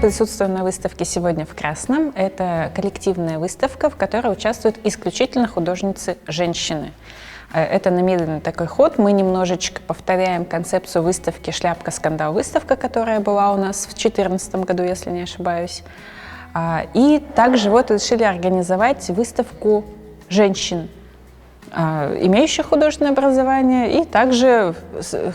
присутствуем на выставке «Сегодня в красном». Это коллективная выставка, в которой участвуют исключительно художницы-женщины. Это намеренный такой ход. Мы немножечко повторяем концепцию выставки «Шляпка-скандал-выставка», которая была у нас в 2014 году, если не ошибаюсь. И также вот решили организовать выставку женщин, имеющих художественное образование, и также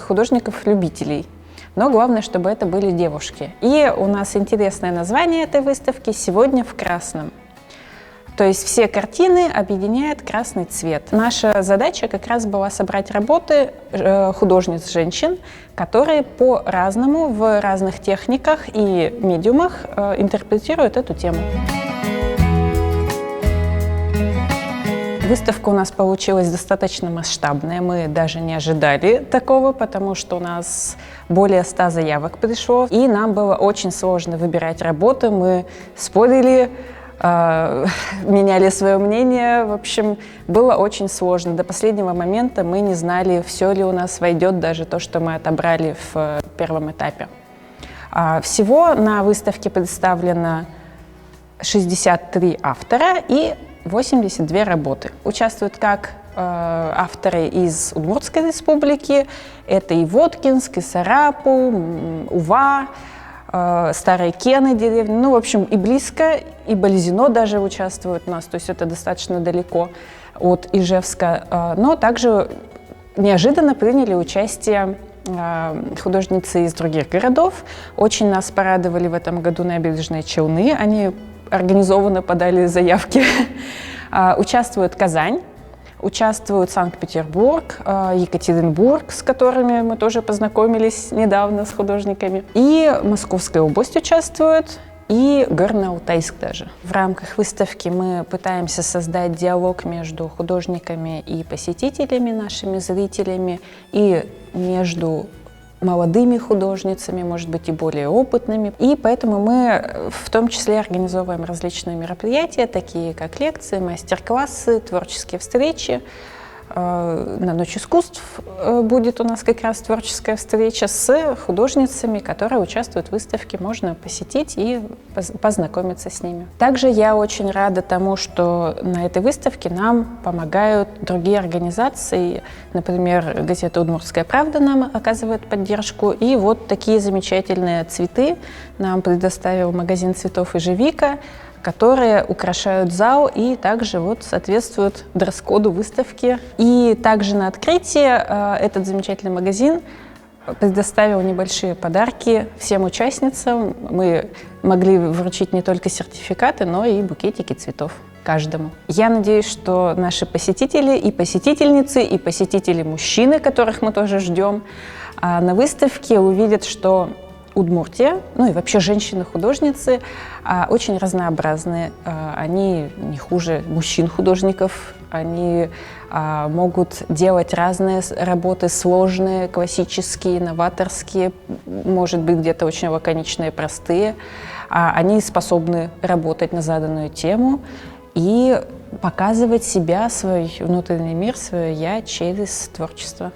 художников-любителей. Но главное, чтобы это были девушки. И у нас интересное название этой выставки «Сегодня в красном». То есть все картины объединяет красный цвет. Наша задача как раз была собрать работы художниц-женщин, которые по-разному, в разных техниках и медиумах интерпретируют эту тему. Выставка у нас получилась достаточно масштабная, мы даже не ожидали такого, потому что у нас более 100 заявок пришло, и нам было очень сложно выбирать работы, мы спорили, меняли свое мнение, в общем, было очень сложно. До последнего момента мы не знали, все ли у нас войдет, даже то, что мы отобрали в первом этапе. Всего на выставке представлено 63 автора и 82 работы. Участвуют как авторы из Удмуртской республики, это и Воткинск, и Сарапул, Ува, Старые Кены деревни, ну, в общем, и близко, и Болезино даже участвуют у нас, то есть это достаточно далеко от Ижевска, но также неожиданно приняли участие художницы из других городов. Очень нас порадовали в этом году Набережные Челны, они организованно подали заявки. Участвует Казань, участвует Санкт-Петербург, Екатеринбург, с которыми мы тоже познакомились недавно с художниками. И Московская область участвует, и Горно-Алтайск даже. В рамках выставки мы пытаемся создать диалог между художниками и посетителями, нашими зрителями, и между молодыми художницами, может быть, и более опытными. И поэтому мы в том числе организовываем различные мероприятия, такие как лекции, мастер-классы, творческие встречи. На Ночь искусств будет у нас как раз творческая встреча с художницами, которые участвуют в выставке. Можно посетить и познакомиться с ними. Также я очень рада тому, что на этой выставке нам помогают другие организации. Например, газета «Удмуртская правда» нам оказывает поддержку. И вот такие замечательные цветы нам предоставил магазин цветов «Ежевика», которые украшают зал и также вот соответствуют дресс-коду выставки. И также на открытии этот замечательный магазин предоставил небольшие подарки всем участницам. Мы могли вручить не только сертификаты, но и букетики цветов каждому. Я надеюсь, что наши посетители и посетительницы, и посетители-мужчины, которых мы тоже ждем, на выставке увидят, что Удмуртия, ну и вообще женщины-художницы очень разнообразные. Они не хуже мужчин-художников, они могут делать разные работы, сложные, классические, новаторские, может быть, где-то очень лаконичные, простые. Они способны работать на заданную тему и показывать себя, свой внутренний мир, свое «я» через творчество.